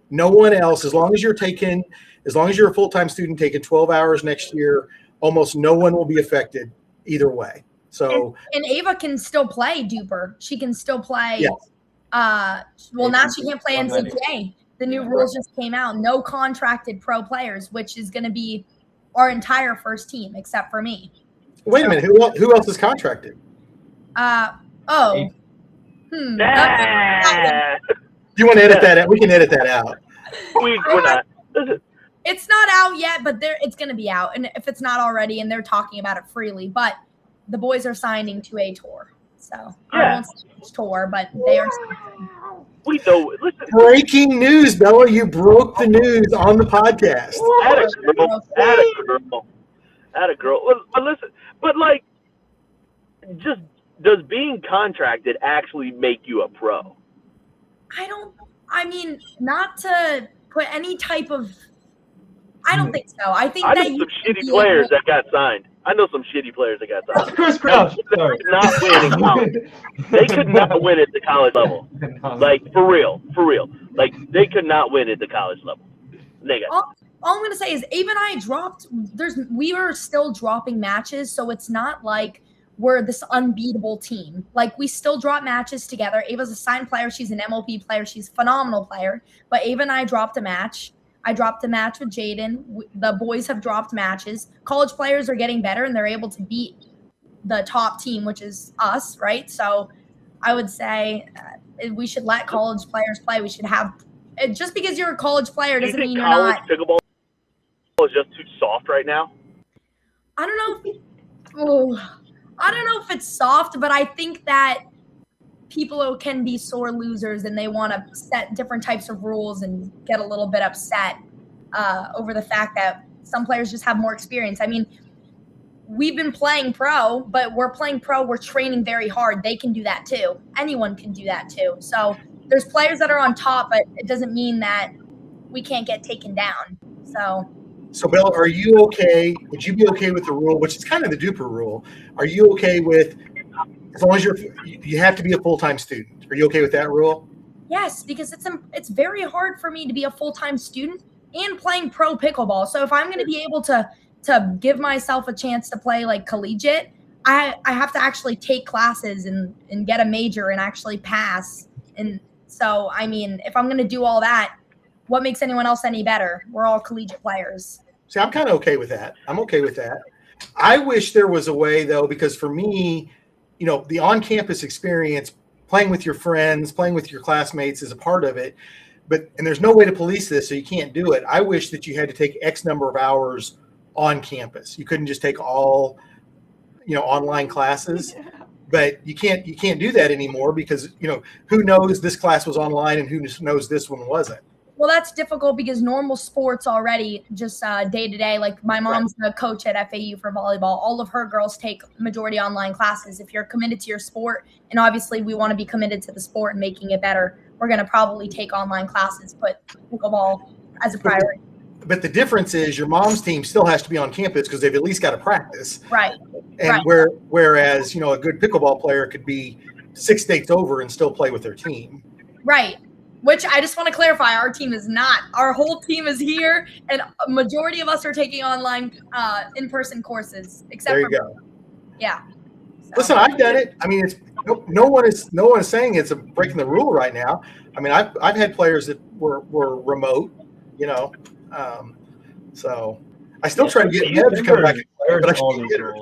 No one else. As long as you're a full-time student taking 12 hours next year, almost no one will be affected either way. So and Ava can still play Duper. She can still play. Yes. Now she can't play NCTA. The new rules just came out. No contracted pro players, which is going to be our entire first team except for me. Wait a minute. Who else is contracted? Nah. Do you want to edit that out? We can edit that out. We're not. It's not out yet, but it's going to be out. And if it's not already, and they're talking about it freely, but the boys are signing to a tour. So I won't say which tour, but they are signing. We know. Listen. Breaking news, Bella. You broke the news on the podcast. Add a girl. But listen, like, just does being contracted actually make you a pro? Not to put any type of. I don't think so. I think I know some shitty players that got signed. Chris Crouch. Sorry. Not win in college. They could not win at the college level. Like, for real. Like, they could not win at the college level. All I'm going to say is Ava and I we were still dropping matches, so it's not like we're this unbeatable team. Like, we still drop matches together. Ava's a signed player. She's an MLB player. She's a phenomenal player. But Ava and I dropped a match. I dropped a match with Jaden. The boys have dropped matches. College players are getting better, and they're able to beat the top team, which is us, right? So I would say we should let college players play. We should have – just because you're a college player doesn't mean you're not – pickleball is just too soft right now? I don't know if it's soft, but I think that people can be sore losers and they want to set different types of rules and get a little bit upset over the fact that some players just have more experience. I mean, we've been playing pro, but we're training very hard. They can do that too. Anyone can do that too. So there's players that are on top, but it doesn't mean that we can't get taken down. So Bella, are you okay? Would you be okay with the rule, which is kind of the Duper rule? Are you okay with, as long as you have to be a full-time student? Are you okay with that rule? Yes, because it's very hard for me to be a full-time student and playing pro pickleball. So if I'm going to be able to give myself a chance to play like collegiate, I have to actually take classes and get a major and actually pass. And so, I mean, if I'm going to do all that, what makes anyone else any better? We're all collegiate players. See, I'm kind of okay with that. I'm okay with that. I wish there was a way, though, because for me, you know, the on-campus experience, playing with your friends, playing with your classmates is a part of it. And there's no way to police this, so you can't do it. I wish that you had to take X number of hours on campus. You couldn't just take all, online classes. But you can't do that anymore because, who knows this class was online and who knows this one wasn't. Well, that's difficult because normal sports already just day to day, like my mom's a coach at FAU for volleyball. All of her girls take majority online classes. If you're committed to your sport, and obviously we want to be committed to the sport and making it better, we're going to probably take online classes, put pickleball as a priority. But the difference is your mom's team still has to be on campus because they've at least got to practice. Right. And whereas, a good pickleball player could be 6 states over and still play with their team. Right. Which I just want to clarify, our team is not. Our whole team is here, and a majority of us are taking online in-person courses. Except there you go. Yeah. So Listen, I've done it. I mean, it's no one is saying it's a breaking the rule right now. I mean, I've had players that were remote, you know, so I still try to get Nev to come back and play, but I can't get her.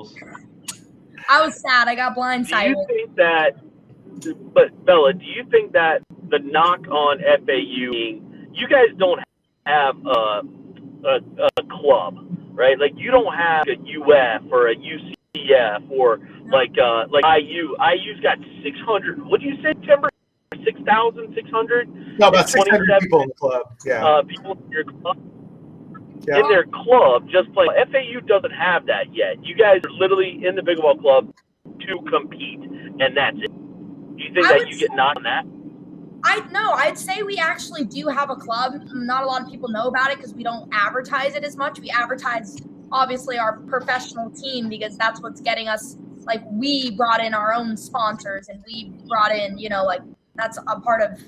I was sad. I got Do blindsided. you think that? But Bella, do you think that the knock on FAU, you guys don't have a club, right? Like you don't have a UF or a UCF or like IU. IU's got 600. What do you say, Timber? 6,600? No, about 600 people in the club. Yeah. People in your club. Yeah. In their club, just play. FAU doesn't have that yet. You guys are literally in the pickleball club to compete, and that's it. Do you think that you get knocked on that? I'd say we actually do have a club. Not a lot of people know about it because we don't advertise it as much. We advertise, obviously, our professional team because that's what's getting us. Like, we brought in our own sponsors and we brought in, that's a part of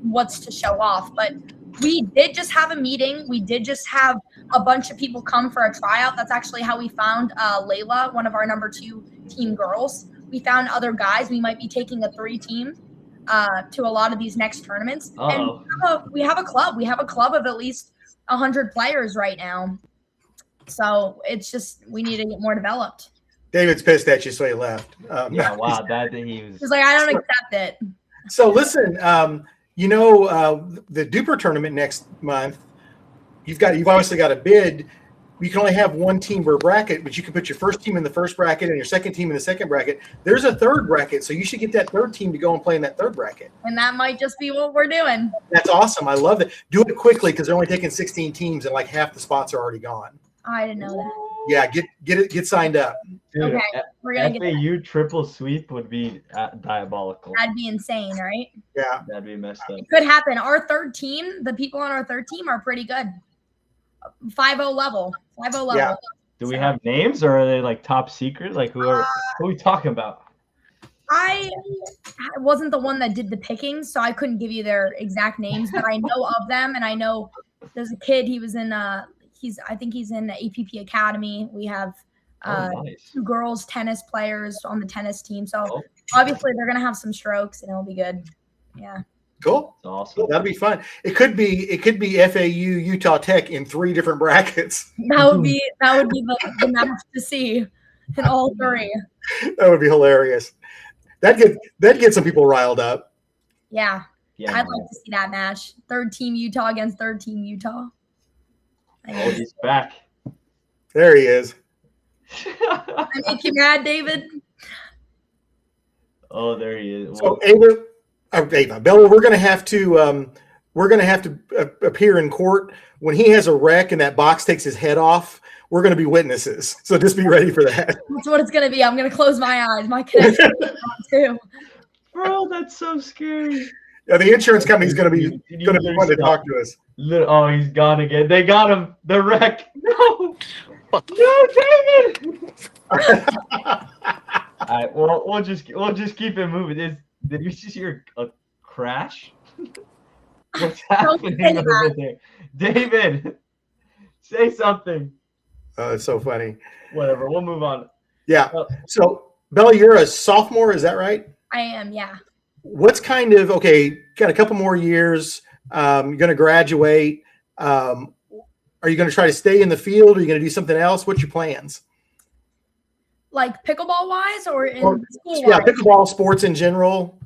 what's to show off. But we did just have a meeting. We did just have a bunch of people come for a tryout. That's actually how we found Layla, one of our number 2 team girls. We found other guys. We might be taking a 3-team to a lot of these next tournaments. And we have a club. We have a club of at least 100 players right now. So it's just we need to get more developed. David's pissed at you, so he left. Yeah, wow, that he was. He's like, I don't accept it. So listen, the Duper tournament next month. You've obviously got a bid. You can only have one team per bracket, but you can put your first team in the first bracket and your second team in the second bracket. There's a third bracket, so you should get that third team to go and play in that third bracket. And that might just be what we're doing. That's awesome. I love it. Do it quickly because they're only taking 16 teams and like half the spots are already gone. I didn't know that. Yeah, get signed up. Dude, Okay, we're gonna get FAU triple sweep would be diabolical. That'd be insane, right? Yeah, that'd be messed up. It could happen. Our third team, the people on our third team are pretty good. 5-0 level. 5-0 level. Yeah. Do we have names or are they like top secret? Like who are we talking about? I wasn't the one that did the pickings, so I couldn't give you their exact names, but I know of them, and I know there's a kid. He was in I think he's in the APP Academy. We have nice. 2 girls tennis players on the tennis team. So obviously they're gonna have some strokes and it'll be good. Yeah. Cool. That's awesome. That'll be fun. It could be FAU Utah Tech in 3 different brackets. That would be the match to see in all 3. That would be hilarious. That get some people riled up. Yeah. Yeah, I'd like to see that match. Third team Utah against third team Utah. Oh, he's back. There he is. I make you mad, David? Oh, there he is. So Ava, Bella, we're gonna have to appear in court when he has a wreck and that box takes his head off. We're gonna be witnesses, so just be ready for that. That's what it's gonna be. I'm gonna close my eyes. My connection is on too. Bro, that's so scary. Yeah, the insurance company's gonna be fun to talk to us. Oh, he's gone again. They got him. The wreck. No. No, David. All right. Well, we'll just keep it moving. Did you just hear a crash? What's happening over there? David, say something. Oh, it's so funny. Whatever. We'll move on. Yeah. So, Bella, you're a sophomore, is that right? I am, yeah. What's got a couple more years. You're going to graduate. Are you going to try to stay in the field? Are you going to do something else? What's your plans? Like pickleball wise or in school? Yeah, pickleball, sports in general.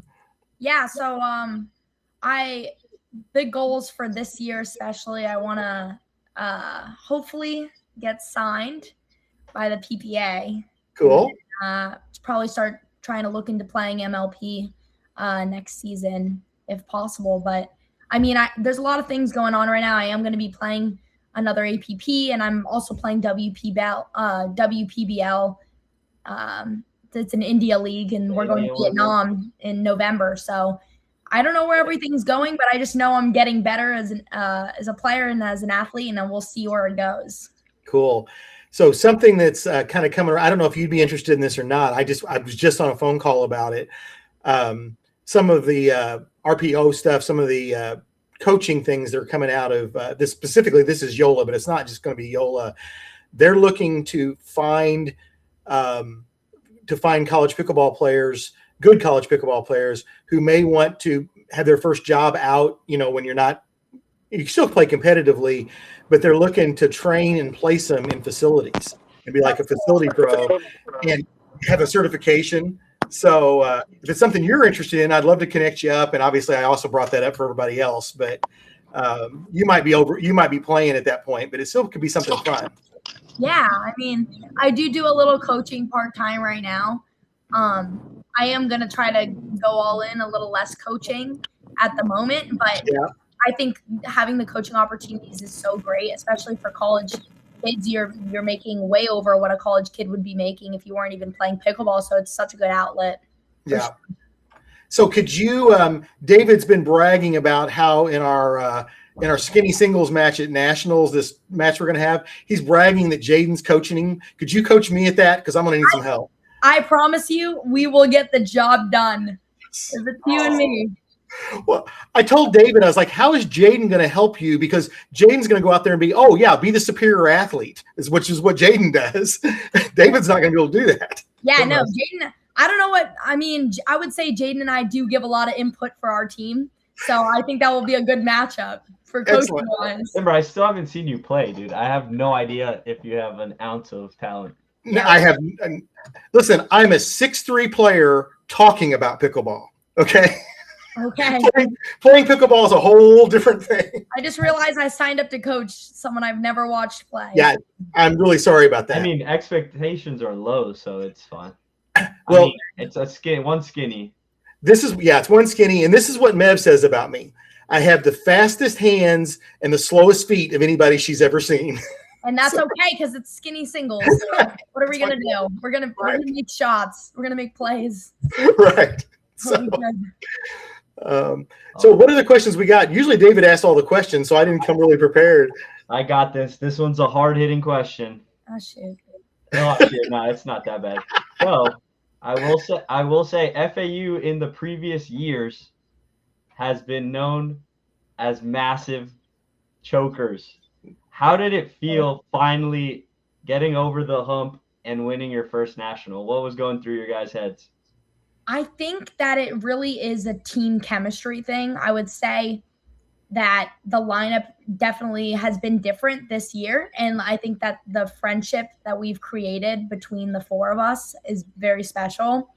Yeah, so big goals for this year especially. I want to hopefully get signed by the PPA. Cool. Probably start trying to look into playing MLP next season if possible. But I mean, there's a lot of things going on right now. I am going to be playing another APP, and I'm also playing WPBL. It's an India league, and we're going to Vietnam in November. So I don't know where everything's going, but I just know I'm getting better as a player and as an athlete, and then we'll see where it goes. Cool. So something that's kind of coming around, I don't know if you'd be interested in this or not. I was just on a phone call about it. Some of the RPO stuff, some of the coaching things that are coming out of this specifically. This is Yola, but it's not just going to be Yola. They're looking to find to to find college pickleball players, good college pickleball players who may want to have their first job out, when you still play competitively, but they're looking to train and place them in facilities and be like a facility pro and have a certification. So if it's something you're interested in, I'd love to connect you up. And obviously I also brought that up for everybody else, but you might be playing at that point, but it still could be something fun. Yeah, I mean, I do a little coaching part-time right now. I am going to try to go all in, a little less coaching at the moment, but Yeah. I think having the coaching opportunities is so great, especially for college kids. You're making way over what a college kid would be making if you weren't even playing pickleball, so it's such a good outlet. Yeah. Sure. So could you, David's been bragging about how in our skinny singles match at Nationals, this match we're going to have, he's bragging that Jaden's coaching him. Could you coach me at that? Because I'm going to need some help. I promise you, we will get the job done. If it's you and me. Well, I told David, I was like, how is Jaden going to help you? Because Jaden's going to go out there and be the superior athlete, which is what Jaden does. David's not going to be able to do that. Yeah, no, Jaden, I don't know what, I mean, I would say Jaden and I do give a lot of input for our team. So I think that will be a good matchup for coaching wise. Remember, I still haven't seen you play, dude. I have no idea if you have an ounce of talent. Yeah. I have. Listen, I'm a 6'3" player talking about pickleball. Okay. Okay. Playing pickleball is a whole different thing. I just realized I signed up to coach someone I've never watched play. Yeah, I'm really sorry about that. I mean, expectations are low, so it's fine. Well, it's one skinny. It's one skinny, and this is what Mev says about me. I have the fastest hands and the slowest feet of anybody she's ever seen. And that's okay because it's skinny singles. What are we gonna do? We're gonna make shots. We're gonna make plays. Right. So what are the questions we got? Usually David asks all the questions, so I didn't come really prepared. I got this. This one's a hard-hitting question. Oh shit. No, it's not that bad. So I will say FAU in the previous years has been known as massive chokers. How did it feel finally getting over the hump and winning your first national? What was going through your guys' heads? I think that it really is a team chemistry thing. I would say that the lineup definitely has been different this year. And I think that the friendship that we've created between the four of us is very special.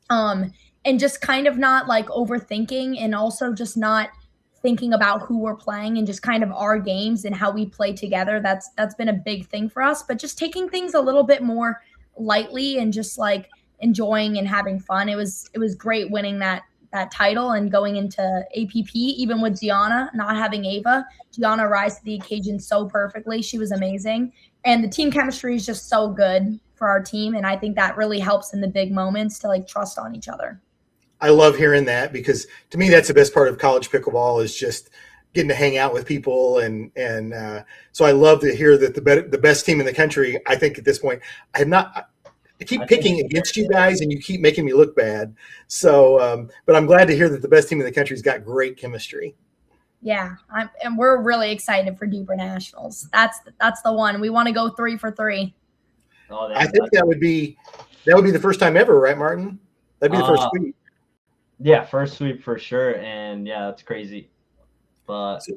And just kind of not like overthinking and also just not thinking about who we're playing and just kind of our games and how we play together. That's been a big thing for us, but just taking things a little bit more lightly and just like enjoying and having fun. It was great winning that title and going into APP, even with Gianna not having Ava. Gianna rise to the occasion so perfectly. She was amazing. And the team chemistry is just so good for our team. And I think that really helps in the big moments to like trust on each other. I love hearing that because to me, that's the best part of college pickleball is just getting to hang out with people. And so I love to hear that the best team in the country, I think at this point, I keep picking against you guys and you keep making me look bad. So, but I'm glad to hear that the best team in the country's got great chemistry. Yeah. And we're really excited for Duper Nationals. That's the one. We want to go 3 for 3. Oh, I think that would be the first time ever, right, Martin? That'd be the first sweep. Yeah, first sweep for sure. And yeah, that's crazy. But so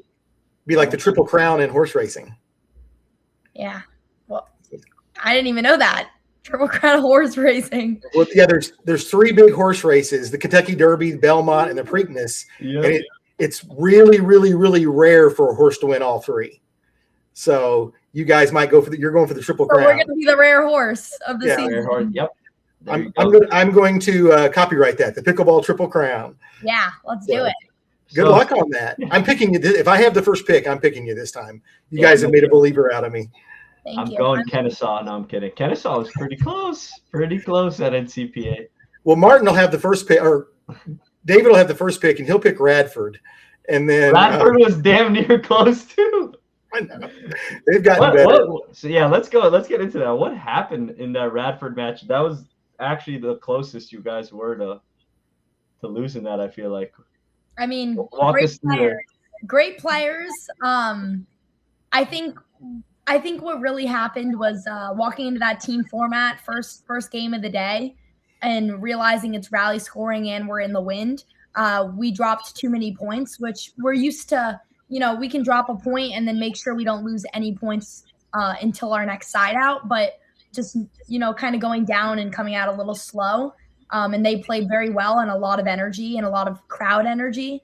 be like the Triple Crown in horse racing. Yeah. Well, I didn't even know that. Triple Crown horse racing. Well, yeah, there's 3 big horse races: the Kentucky Derby, the Belmont, and the Preakness. Yep. And it's really, really, really rare for a horse to win all 3. So you guys might you're going for the Triple Crown. We're going to be the rare horse of the season. Rare horse. Yep. I'm going to copyright that, the Pickleball Triple Crown. Yeah, let's do it. Good luck on that. I'm picking you. If I have the first pick, I'm picking you this time. You guys have made a believer out of me. Thank you. I'm going Kennesaw. No, I'm kidding. Kennesaw was pretty close at NCPA. Well, Martin will have the first pick, or David will have the first pick, and he'll pick Radford. And then Radford was damn near close too. I know. They've gotten better. So yeah, let's go. Let's get into that. What happened in that Radford match? That was actually the closest you guys were to losing that, I feel like. I mean, great players. I think what really happened was walking into that team format, first game of the day. and realizing it's rally scoring and we're in the wind, we dropped too many points, which we're used to. We can drop a point and then make sure we don't lose any points until our next side out. But just, kind of going down and coming out a little slow. And they played very well and a lot of energy and a lot of crowd energy.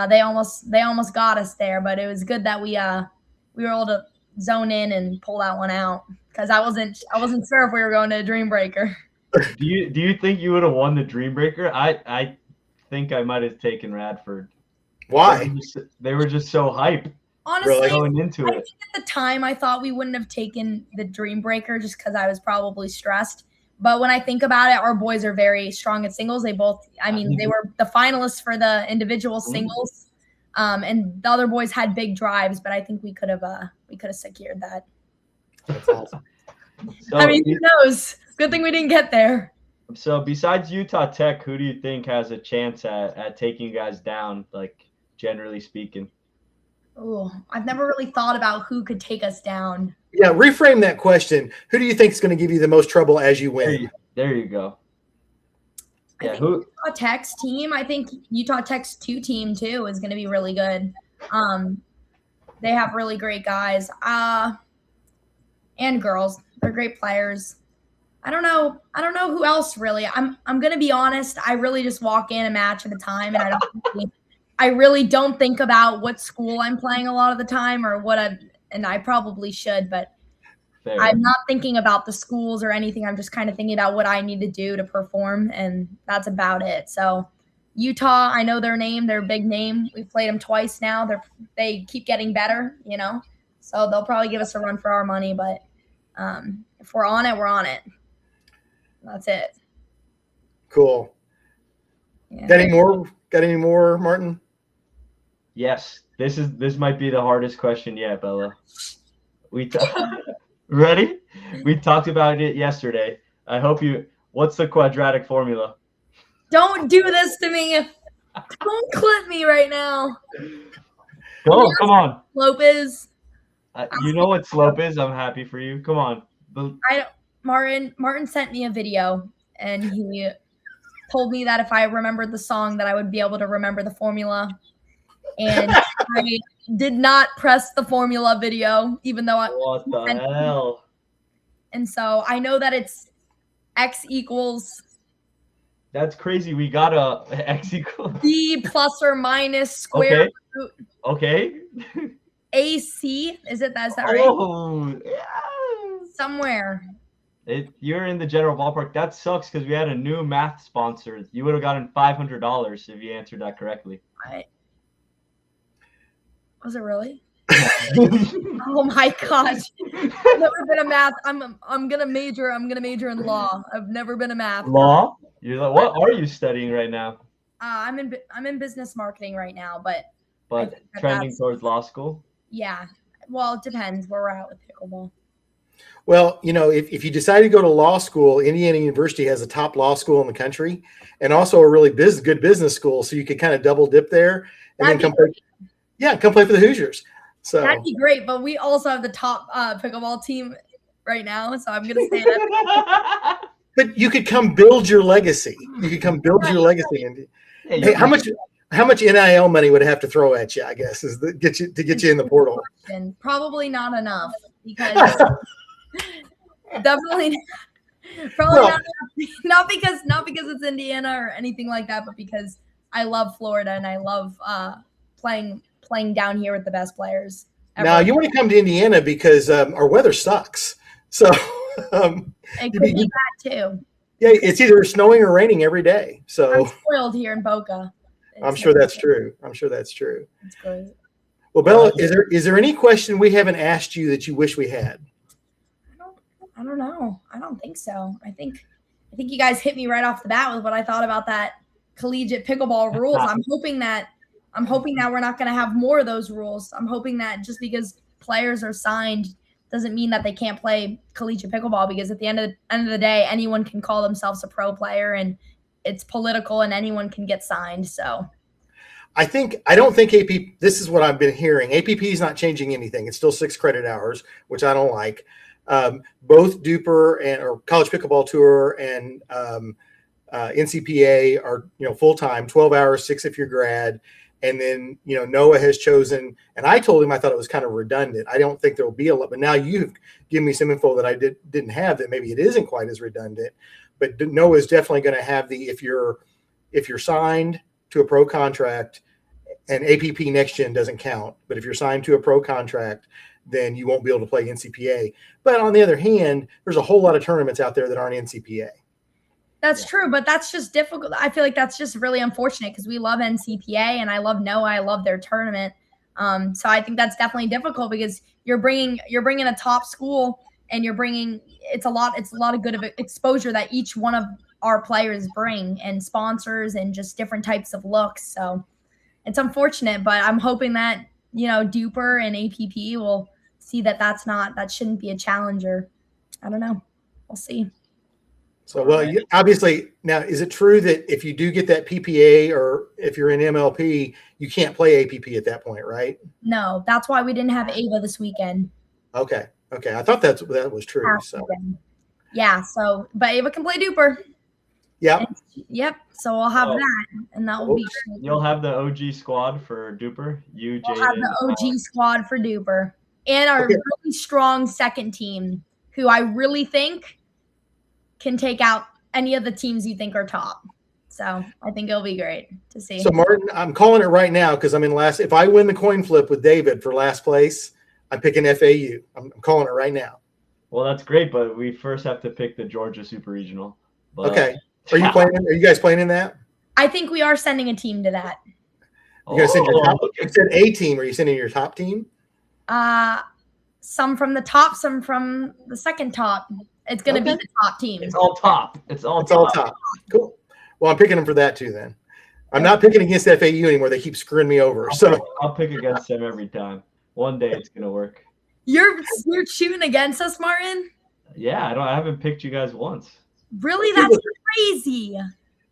They almost got us there, but it was good that we were able to zone in and pull that one out, because I wasn't sure if we were going to a Dream Breaker. Do you think you would have won the Dream Breaker? I think I might have taken Radford. Why? They were just so hype. Honestly, going into I it. think at the time I thought we wouldn't have taken the Dream Breaker just because I was probably stressed. But when I think about it, our boys are very strong at singles. They were the finalists for the individual singles, and the other boys had big drives. But I think we could have secured that. That's awesome. So, who knows? Good thing we didn't get there. So besides Utah Tech, who do you think has a chance at taking you guys down, like generally speaking? Oh, I've never really thought about who could take us down. Yeah, reframe that question. Who do you think is going to give you the most trouble as you win? There you go. Yeah, Utah Tech's team. I think Utah Tech's 2 team too is going to be really good. They have really great guys, and girls. They're great players. I don't know who else really. I'm going to be honest. I really just walk in a match at a time, and I really don't think about what school I'm playing a lot of the time or and I probably should, but fair. I'm not thinking about the schools or anything. I'm just kind of thinking about what I need to do to perform, and that's about it. So Utah, I know their name. They're a big name. We've played them twice now. They keep getting better, so they'll probably give us a run for our money, but if we're on it, we're on it. That's it. Cool. Yeah. Got any more, Martin? Yes. This might be the hardest question yet, Bella. Ready? We talked about it yesterday. What's the quadratic formula? Don't do this to me. Don't clip me right now. Come on. Slope is. You know what slope is? I'm happy for you. Come on. Martin sent me a video, and he told me that if I remembered the song that I would be able to remember the formula. And I did not press the formula video, even though What the hell? And so I know that it's X equals. That's crazy. We got a X equals B plus or minus square root. Okay. AC. Is that right? Oh, yeah. Somewhere. You're in the general ballpark. That sucks because we had a new math sponsor. You would have gotten $500 if you answered that correctly. Was it really? Oh my gosh! I've never been a math. I'm gonna major in law. I've never been a math. Law? You're like, what are you studying right now? I'm in business marketing right now, but trending towards law school. Yeah. Well, it depends where we're at with pickleball. Well, if you decide to go to law school, Indiana University has a top law school in the country, and also a really good business school. So you could kind of double dip there, and then come play for the Hoosiers. So that'd be great. But we also have the top pickleball team right now, so I'm gonna say that. But you could come build your legacy. And hey, how much NIL money would it have to throw at you? I guess to get you in the portal. Probably not enough, because definitely probably not because it's Indiana or anything like that, but because I love Florida and I love playing down here with the best players ever. Now you want to come to Indiana because our weather sucks. So it could be that too. Yeah, it's either snowing or raining every day. So I'm spoiled here in Boca. I'm sure that's true. That's great. Well, Bella, is there any question we haven't asked you that you wish we had? I don't know. I don't think so. I think you guys hit me right off the bat with what I thought about that collegiate pickleball rules. I'm hoping that we're not going to have more of those rules. I'm hoping that just because players are signed doesn't mean that they can't play collegiate pickleball, because at the end of the day, anyone can call themselves a pro player, and it's political and anyone can get signed. So I don't think AP, this is what I've been hearing. APP is not changing anything. It's still 6 credit hours, which I don't like. Both Duper or College Pickleball Tour and NCPA are, full time, 12 hours, 6 if you're grad. And then, Noah has chosen, and I told him I thought it was kind of redundant. I don't think there will be a lot, but now you've given me some info that I didn't have, that maybe it isn't quite as redundant. But Noah is definitely going to have if you're signed to a pro contract, and APP Next Gen doesn't count, but if you're signed to a pro contract, then you won't be able to play NCPA. But on the other hand, there's a whole lot of tournaments out there that aren't NCPA. That's true, but that's just difficult. I feel like that's just really unfortunate because we love NCPA and I love Noah. I love their tournament. So I think that's definitely difficult because you're bringing a top school and it's a lot of good of exposure that each one of our players bring, and sponsors and just different types of looks. So it's unfortunate, but I'm hoping that, Duper and APP will see that shouldn't be a challenger. I don't know. We'll see. So, well, obviously, now, is it true that if you do get that PPA or if you're in MLP, you can't play APP at that point, right? No, that's why we didn't have Ava this weekend. Okay. I thought that was true. So. Yeah. So, but Ava can play Duper. Yep. Yep. So we'll have that, and that will be. You'll have the OG squad for Duper. We'll have the OG squad for Duper, and our really strong second team, who I really think can take out any of the teams you think are top. So I think it'll be great to see. So Martin, I'm calling it right now because I'm in last. If I win the coin flip with David for last place, I'm picking FAU. I'm calling it right now. Well, that's great, but we first have to pick the Georgia Super Regional. But, okay. Are you playing? Are you guys playing in that? I think we are sending a team to that. You guys send your top, you said a team. Are you sending your top team? Some from the top, some from the second top. It's going to be the top team. It's all top. It's all top. Cool. Well, I'm picking them for that too. Then I'm not picking against FAU anymore. They keep screwing me over. I'll pick against them every time. One day it's going to work. You're shooting against us, Martin? Yeah, I haven't picked you guys once. Really? That's crazy.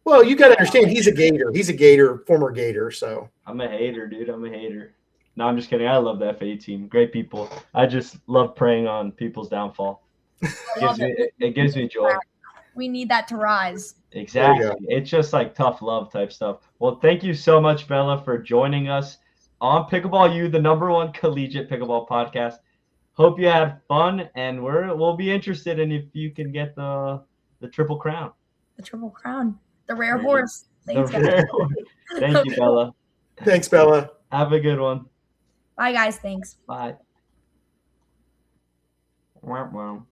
Well, you got to understand, he's a Gator. He's a Gator, former Gator. So I'm a hater, dude. I'm a hater. No, I'm just kidding. I love the FAU team. Great people. I just love preying on people's downfall. It gives me joy. We need that to rise. Exactly. It's just like tough love type stuff. Well, thank you so much, Bella, for joining us on Pickleball U, the #1 collegiate pickleball podcast. Hope you had fun, and we'll be interested in if you can get the triple crown. The triple crown. The rare horse. Thank you, Bella. Thanks, Bella. Have a good one. Bye, guys. Thanks. Bye. Wow.